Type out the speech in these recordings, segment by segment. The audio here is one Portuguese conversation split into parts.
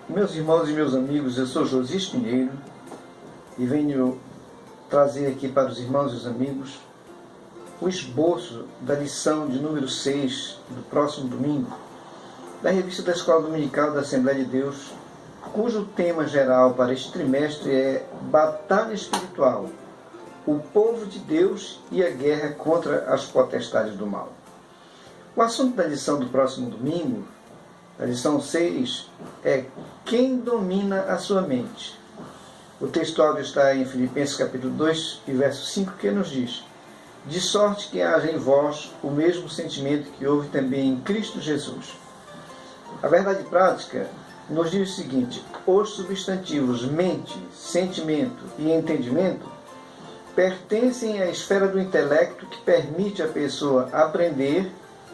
Meus irmãos e meus amigos, eu sou Josias Pinheiro e venho trazer aqui para os irmãos e os amigos o esboço da lição de número 6 do próximo domingo, da revista da Escola Dominical da Assembleia de Deus, cujo tema geral para este trimestre é Batalha Espiritual, o povo de Deus e a guerra contra as potestades do mal. O assunto da lição do próximo domingo, a lição 6, é quem domina a sua mente. O texto áudio está em Filipenses capítulo 2 e verso 5, que nos diz: de sorte que haja em vós o mesmo sentimento que houve também em Cristo Jesus. A verdade prática nos diz o seguinte: os substantivos mente, sentimento e entendimento pertencem à esfera do intelecto que permite à pessoa aprender,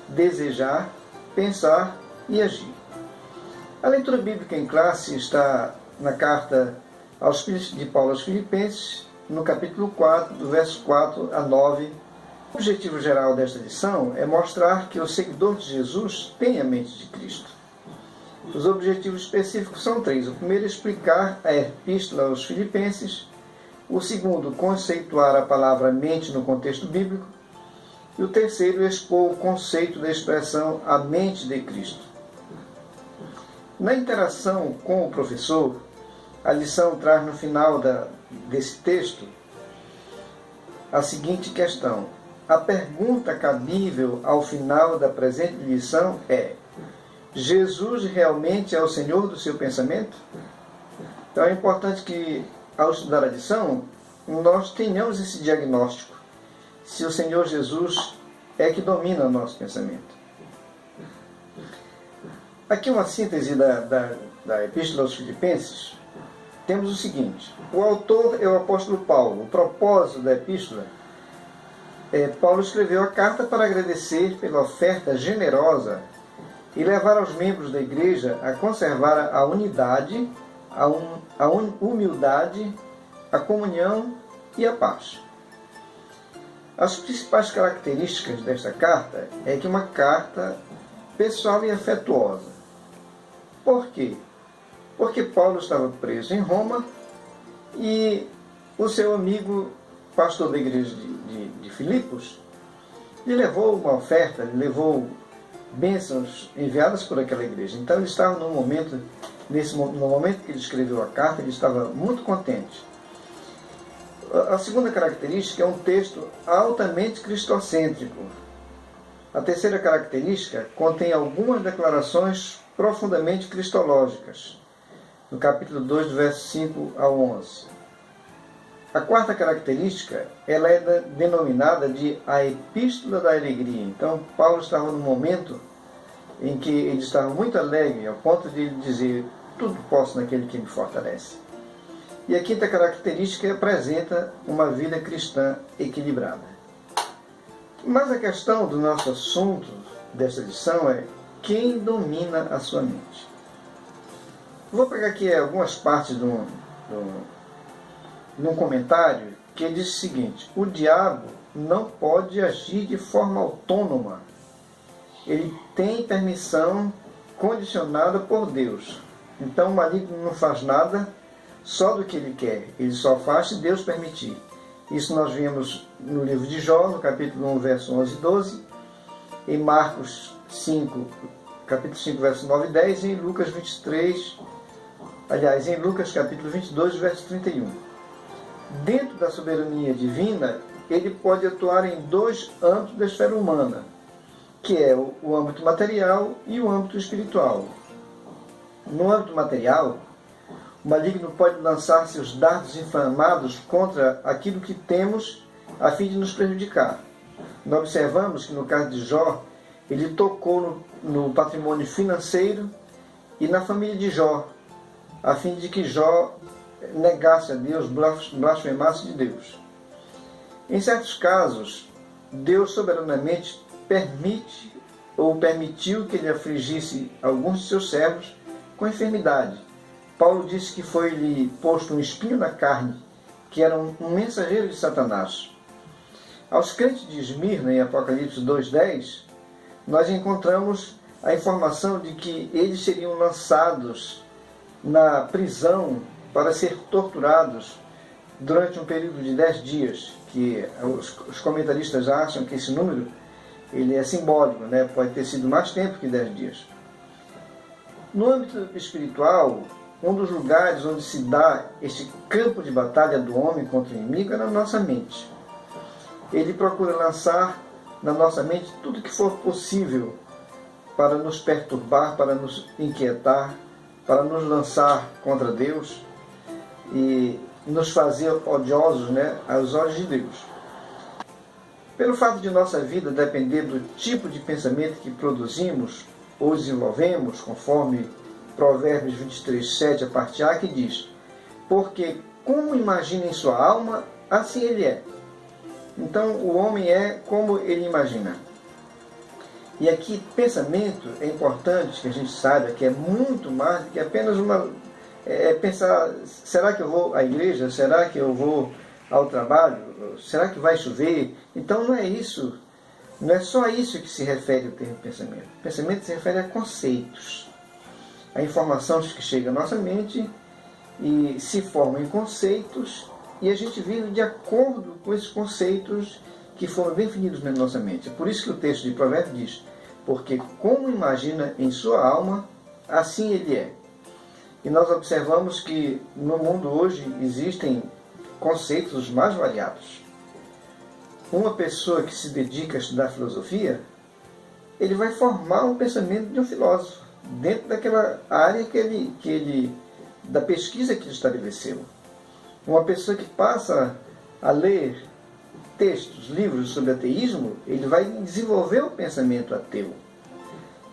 desejar, pensar e agir. A leitura bíblica em classe está na carta de Paulo aos Filipenses, no capítulo 4, do verso 4 a 9. O objetivo geral desta lição é mostrar que o seguidor de Jesus tem a mente de Cristo. Os objetivos específicos são 3. O primeiro é explicar a epístola aos Filipenses. O segundo, conceituar a palavra mente no contexto bíblico. E o terceiro, expor o conceito da expressão a mente de Cristo. Na interação com o professor, a lição traz no final desse texto a seguinte questão. A pergunta cabível ao final da presente lição é: Jesus realmente é o Senhor do seu pensamento? Então é importante que, ao estudar a lição, nós tenhamos esse diagnóstico. Se o Senhor Jesus é que domina o nosso pensamento. Aqui uma síntese da Epístola aos Filipenses. Temos o seguinte: o autor é o apóstolo Paulo. O propósito da epístola Paulo escreveu a carta para agradecer pela oferta generosa e levar aos membros da igreja a conservar a unidade, a humildade, a comunhão e a paz. As principais características desta carta é que é uma carta pessoal e afetuosa. Por quê? Porque Paulo estava preso em Roma e o seu amigo, pastor da igreja de Filipos, lhe levou uma oferta, lhe levou bênçãos enviadas por aquela igreja. Então ele estava no momento que ele escreveu a carta, ele estava muito contente. A segunda característica é um texto altamente cristocêntrico. A terceira característica contém algumas declarações profundamente cristológicas, no capítulo 2, do verso 5 ao 11. A quarta característica, ela é denominada de a Epístola da Alegria. Então, Paulo estava num momento em que ele estava muito alegre, ao ponto de ele dizer: tudo posso naquele que me fortalece. E a quinta característica apresenta uma vida cristã equilibrada. Mas a questão do nosso assunto desta lição é: quem domina a sua mente? Vou pegar aqui algumas partes de um comentário que diz o seguinte: o diabo não pode agir de forma autônoma. Ele tem permissão condicionada por Deus. Então o maligno não faz nada só do que ele quer. Ele só faz se Deus permitir. Isso nós vimos no livro de Jó, no capítulo 1, verso 11 e 12, em Marcos 5, capítulo 5, verso 9 e 10, e em Lucas 23, em Lucas capítulo 22, verso 31. Dentro da soberania divina, ele pode atuar em dois âmbitos da esfera humana, que é o âmbito material e o âmbito espiritual. No âmbito material, o maligno pode lançar seus dardos inflamados contra aquilo que temos a fim de nos prejudicar. Nós observamos que no caso de Jó, ele tocou no patrimônio financeiro e na família de Jó, a fim de que Jó negasse a Deus, blasfemasse de Deus. Em certos casos, Deus soberanamente permitiu que ele afligisse alguns de seus servos com enfermidade. Paulo disse que foi-lhe posto um espinho na carne, que era um mensageiro de Satanás. Aos crentes de Esmirna, em Apocalipse 2:10, nós encontramos a informação de que eles seriam lançados na prisão para ser torturados durante um período de 10 dias, que os comentaristas acham que esse número ele é simbólico, né? Pode ter sido mais tempo que 10 dias. No âmbito espiritual, um dos lugares onde se dá este campo de batalha do homem contra o inimigo é na nossa mente. Ele procura lançar na nossa mente tudo que for possível para nos perturbar, para nos inquietar, para nos lançar contra Deus e nos fazer odiosos, né, aos olhos de Deus. Pelo fato de nossa vida depender do tipo de pensamento que produzimos ou desenvolvemos, conforme Provérbios 23:7, a parte A, que diz: porque como imagina em sua alma, assim ele é. Então o homem é como ele imagina. E aqui pensamento é importante que a gente saiba que é muito mais do que apenas pensar, será que eu vou à igreja? Será que eu vou ao trabalho? Será que vai chover? Então não é isso, não é só isso que se refere ao termo pensamento. Pensamento se refere a conceitos, a informações que chegam à nossa mente e se formam em conceitos e a gente vive de acordo com esses conceitos que foram definidos na nossa mente. É por isso que o texto de Provérbios diz: porque como imagina em sua alma, assim ele é. E nós observamos que no mundo hoje existem conceitos mais variados. Uma pessoa que se dedica a estudar filosofia, ele vai formar um pensamento de um filósofo, dentro daquela área da pesquisa que ele estabeleceu. Uma pessoa que passa a ler textos, livros sobre ateísmo, ele vai desenvolver o pensamento ateu.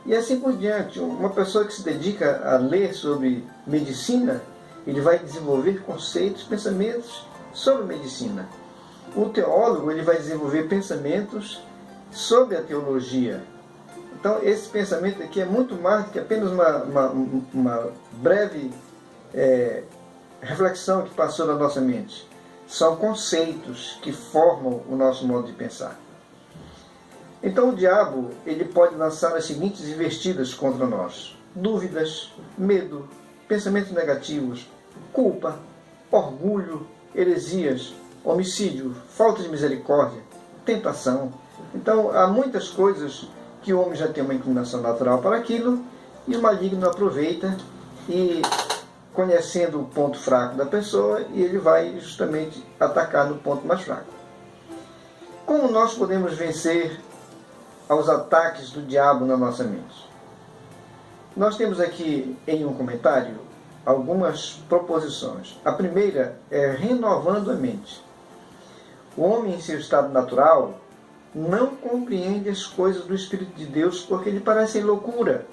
E assim por diante. Uma pessoa que se dedica a ler sobre medicina, ele vai desenvolver conceitos, pensamentos sobre medicina. O teólogo, ele vai desenvolver pensamentos sobre a teologia. Então, esse pensamento aqui é muito mais do que apenas uma breve reflexão que passou na nossa mente. São conceitos que formam o nosso modo de pensar. Então o diabo, ele pode lançar as seguintes investidas contra nós: dúvidas, medo, pensamentos negativos, culpa, orgulho, heresias, homicídio, falta de misericórdia, tentação. Então há muitas coisas que o homem já tem uma inclinação natural para aquilo e o maligno aproveita e, conhecendo o ponto fraco da pessoa, e ele vai justamente atacar no ponto mais fraco. Como nós podemos vencer aos ataques do diabo na nossa mente? Nós temos aqui em um comentário algumas proposições. A primeira é renovando a mente. O homem em seu estado natural não compreende as coisas do Espírito de Deus porque lhe parecem loucura,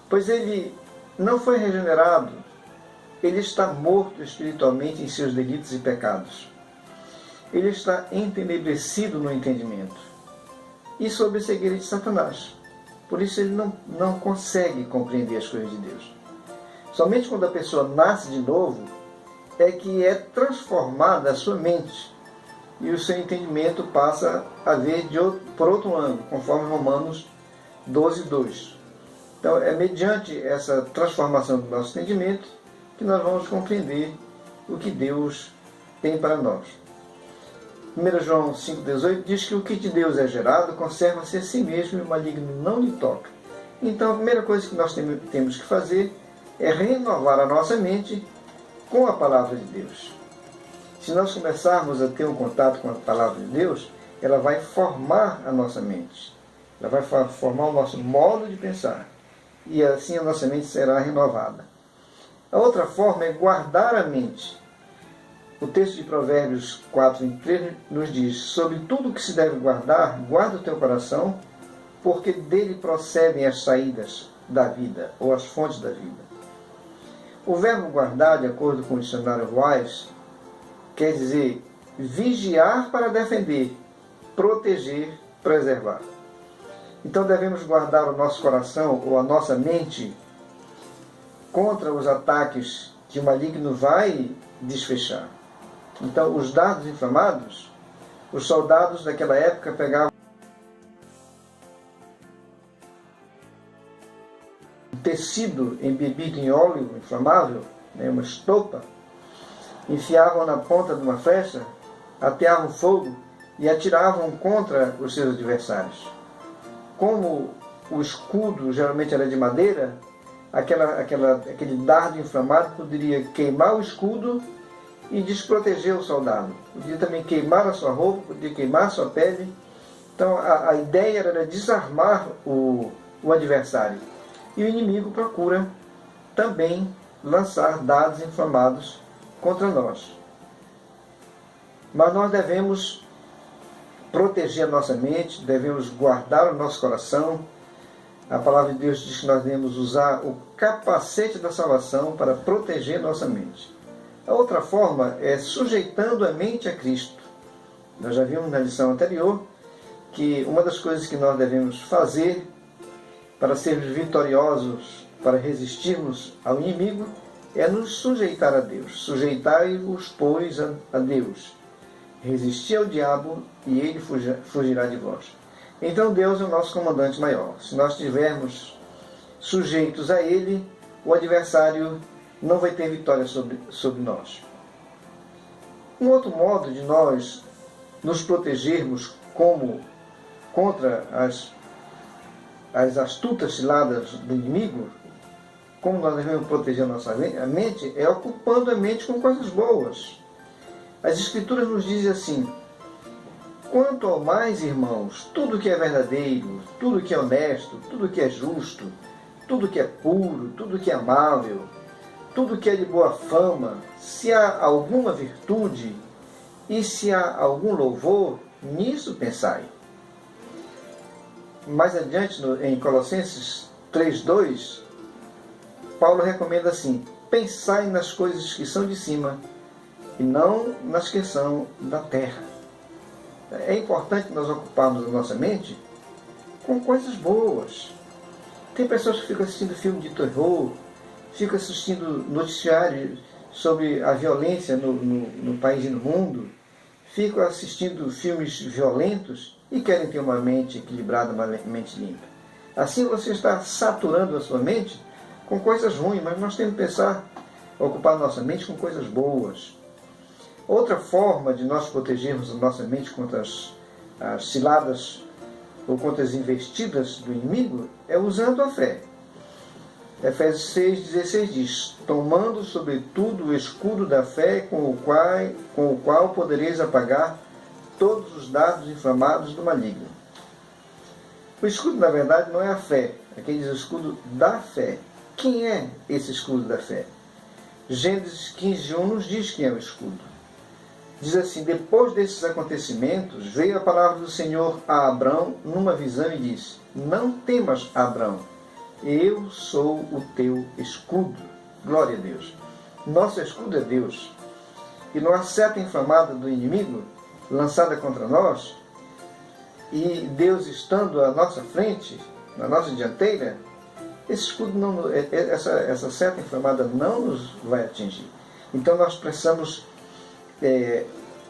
pois ele não foi regenerado, ele está morto espiritualmente em seus delitos e pecados. Ele está entenebrecido no entendimento e sob a cegueira de Satanás. Por isso ele não consegue compreender as coisas de Deus. Somente quando a pessoa nasce de novo é que é transformada a sua mente e o seu entendimento passa a ver por outro ângulo, conforme Romanos 12:2. Então é mediante essa transformação do nosso entendimento que nós vamos compreender o que Deus tem para nós. 1 João 5,18 diz que o que de Deus é gerado conserva-se a si mesmo e o maligno não lhe toca. Então a primeira coisa que nós temos que fazer é renovar a nossa mente com a palavra de Deus. Se nós começarmos a ter um contato com a palavra de Deus, ela vai formar a nossa mente. Ela vai formar o nosso modo de pensar. E assim a nossa mente será renovada. A outra forma é guardar a mente. O texto de Provérbios 4:23 nos diz: sobre tudo que se deve guardar, guarda o teu coração, porque dele procedem as saídas da vida, ou as fontes da vida. O verbo guardar, de acordo com o dicionário Wise, quer dizer vigiar para defender, proteger, preservar. Então devemos guardar o nosso coração ou a nossa mente contra os ataques que o maligno vai desfechar. Então os dardos inflamados, os soldados daquela época pegavam tecido embebido em óleo inflamável, né, uma estopa, enfiavam na ponta de uma flecha, ateavam fogo e atiravam contra os seus adversários. Como o escudo geralmente era de madeira, aquele dardo inflamado poderia queimar o escudo e desproteger o soldado. Podia também queimar a sua roupa, podia queimar a sua pele. Então a ideia era desarmar o adversário. E o inimigo procura também lançar dardos inflamados contra nós. Mas nós devemos proteger a nossa mente, devemos guardar o nosso coração. A palavra de Deus diz que nós devemos usar o capacete da salvação para proteger nossa mente. A outra forma é sujeitando a mente a Cristo. Nós já vimos na lição anterior que uma das coisas que nós devemos fazer para sermos vitoriosos, para resistirmos ao inimigo, é nos sujeitar a Deus. Sujeitai-vos, pois, a Deus. Resistir ao diabo e ele fugirá de vós. Então Deus é o nosso comandante maior. Se nós estivermos sujeitos a ele, o adversário não vai ter vitória sobre nós. Um outro modo de nós nos protegermos contra as astutas ciladas do inimigo, como nós devemos proteger a nossa mente, é ocupando a mente com coisas boas. As Escrituras nos dizem assim: quanto ao mais, irmãos, tudo que é verdadeiro, tudo que é honesto, tudo que é justo, tudo que é puro, tudo que é amável, tudo que é de boa fama, se há alguma virtude e se há algum louvor, nisso pensai. Mais adiante, em Colossenses 3:2, Paulo recomenda assim: pensai nas coisas que são de cima e não nas que são da terra. É importante nós ocuparmos a nossa mente com coisas boas. Tem pessoas que ficam assistindo filme de terror, ficam assistindo noticiários sobre a violência no país e no mundo, ficam assistindo filmes violentos e querem ter uma mente equilibrada, uma mente limpa. Assim você está saturando a sua mente com coisas ruins, mas nós temos que pensar, ocupar nossa mente com coisas boas. Outra forma de nós protegermos a nossa mente contra as ciladas ou contra as investidas do inimigo é usando a fé. Efésios 6,16 diz: tomando sobretudo o escudo da fé com o qual podereis apagar todos os dardos inflamados do maligno. O escudo, na verdade, não é a fé. Aqui diz o escudo da fé. Quem é esse escudo da fé? Gênesis 15:1 nos diz quem é o escudo. Diz assim: depois desses acontecimentos, veio a palavra do Senhor a Abrão numa visão e disse: não temas, Abrão, eu sou o teu escudo. Glória a Deus. Nosso escudo é Deus. E numa seta inflamada do inimigo, lançada contra nós, e Deus estando à nossa frente, na nossa dianteira, esse escudo essa seta inflamada não nos vai atingir. Então nós precisamos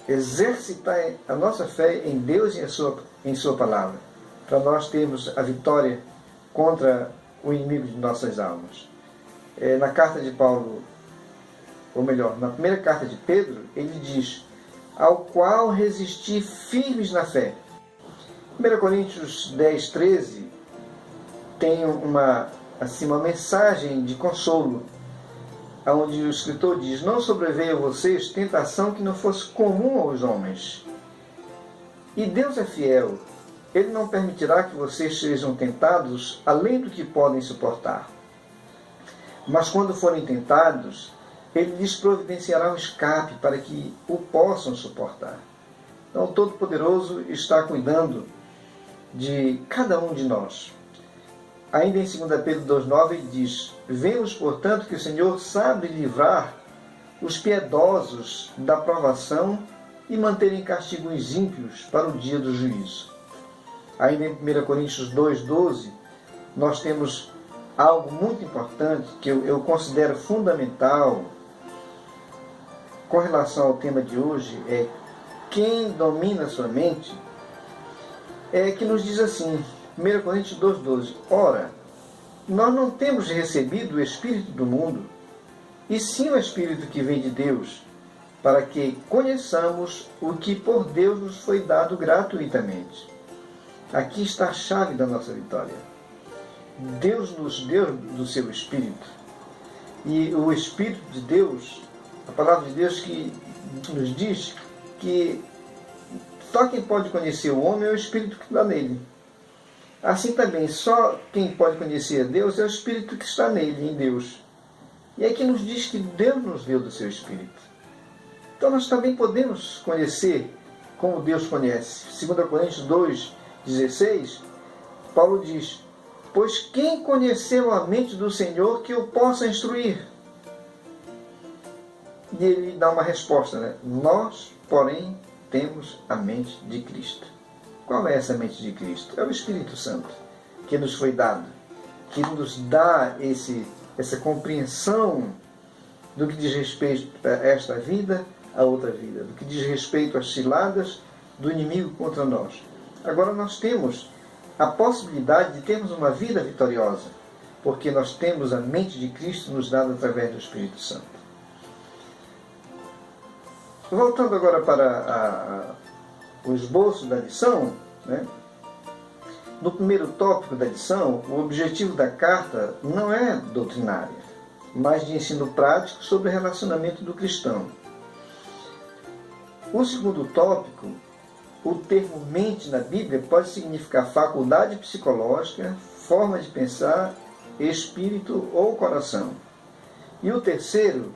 exercitar a nossa fé em Deus e em sua palavra, para nós termos a vitória contra o inimigo de nossas almas. Na carta de Paulo, ou melhor, na primeira carta de Pedro, ele diz: ao qual resisti firmes na fé. 1 Coríntios 10:13 tem uma mensagem de consolo, onde o escritor diz: não sobreveio a vocês tentação que não fosse comum aos homens. E Deus é fiel. Ele não permitirá que vocês sejam tentados além do que podem suportar. Mas quando forem tentados, Ele lhes providenciará um escape para que o possam suportar. Então o Todo-Poderoso está cuidando de cada um de nós. Ainda em 2 Pedro 2,9 ele diz: vemos, portanto, que o Senhor sabe livrar os piedosos da provação e manter em castigo os ímpios para o dia do juízo. Ainda em 1 Coríntios 2,12, nós temos algo muito importante que eu considero fundamental com relação ao tema de hoje, é quem domina a sua mente, que nos diz assim, 1 Coríntios 2,12: ora, nós não temos recebido o Espírito do mundo, e sim o Espírito que vem de Deus, para que conheçamos o que por Deus nos foi dado gratuitamente. Aqui está a chave da nossa vitória. Deus nos deu do seu Espírito. E o Espírito de Deus, a palavra de Deus que nos diz que só quem pode conhecer o homem é o Espírito que está nele. Assim também, só quem pode conhecer a Deus é o Espírito que está nele, em Deus. E aqui nos diz que Deus nos deu do seu Espírito. Então nós também podemos conhecer como Deus conhece. 2 Coríntios 2,16, Paulo diz: pois quem conheceu a mente do Senhor que o possa instruir? E ele dá uma resposta, né? Nós, porém, temos a mente de Cristo. Qual é essa mente de Cristo? É o Espírito Santo, que nos foi dado, que nos dá essa compreensão do que diz respeito a esta vida, a outra vida, do que diz respeito às ciladas do inimigo contra nós. Agora nós temos a possibilidade de termos uma vida vitoriosa, porque nós temos a mente de Cristo nos dada através do Espírito Santo. Voltando agora para o esboço da lição, né? No primeiro tópico da lição, o objetivo da carta não é doutrinária, mas de ensino prático sobre o relacionamento do cristão. O segundo tópico, o termo mente na Bíblia pode significar faculdade psicológica, forma de pensar, espírito ou coração. E o terceiro,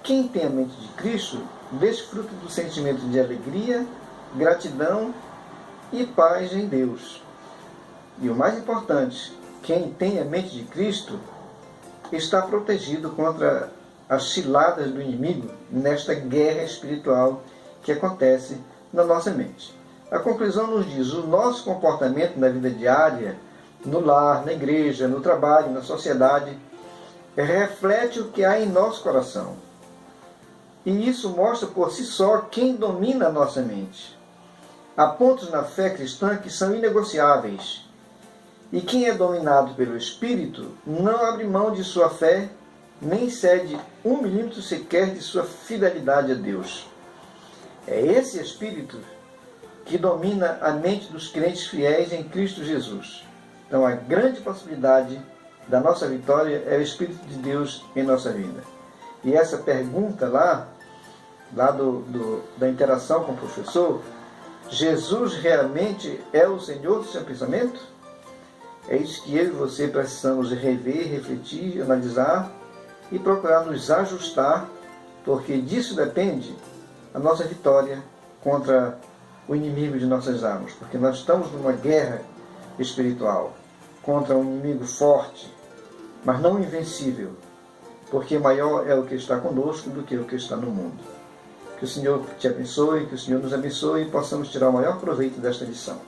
quem tem a mente de Cristo desfruta do sentimento de alegria, gratidão e paz em Deus. E o mais importante, quem tem a mente de Cristo está protegido contra as ciladas do inimigo nesta guerra espiritual que acontece na nossa mente. A conclusão nos diz: o nosso comportamento na vida diária, no lar, na igreja, no trabalho, na sociedade, reflete o que há em nosso coração. E isso mostra por si só quem domina a nossa mente. Há pontos na fé cristã que são inegociáveis. E quem é dominado pelo Espírito não abre mão de sua fé, nem cede 1 milímetro sequer de sua fidelidade a Deus. É esse Espírito que domina a mente dos crentes fiéis em Cristo Jesus. Então a grande possibilidade da nossa vitória é o Espírito de Deus em nossa vida. E essa pergunta lá da interação com o professor, Jesus realmente é o Senhor do seu pensamento? É isso que eu e você precisamos rever, refletir, analisar e procurar nos ajustar, porque disso depende a nossa vitória contra o inimigo de nossas almas, porque nós estamos numa guerra espiritual contra um inimigo forte, mas não invencível, porque maior é o que está conosco do que o que está no mundo. Que o Senhor te abençoe, que o Senhor nos abençoe e possamos tirar o maior proveito desta lição.